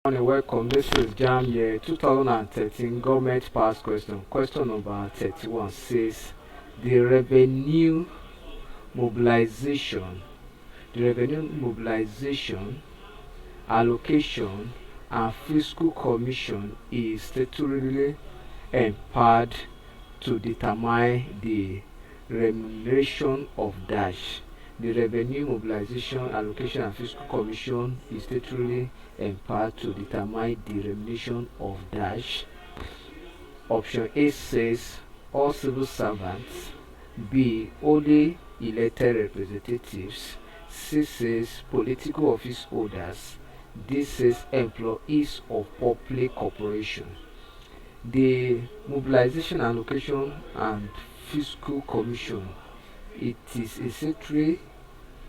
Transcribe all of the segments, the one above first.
Welcome. This is Jamb here. 2013 government past question. Question number 31 says the revenue mobilization, allocation, and fiscal commission is statutorily empowered to determine the remuneration of dash. The revenue mobilization, allocation, and fiscal commission is statutorily empowered to determine the remuneration of dash. Option A says all civil servants. B, only elected representatives. C says political office holders. D says employees of public corporation. The mobilization, allocation, and fiscal commission, it is a secretary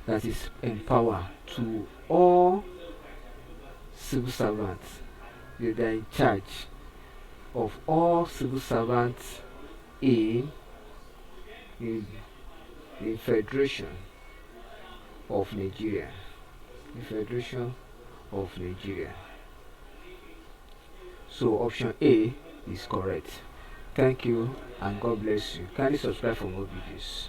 that is empowered to all civil servants. They are in charge of all civil servants in the Federation of Nigeria. The Federation of Nigeria. So option A is correct. Thank you and God bless you. Kindly subscribe for more videos.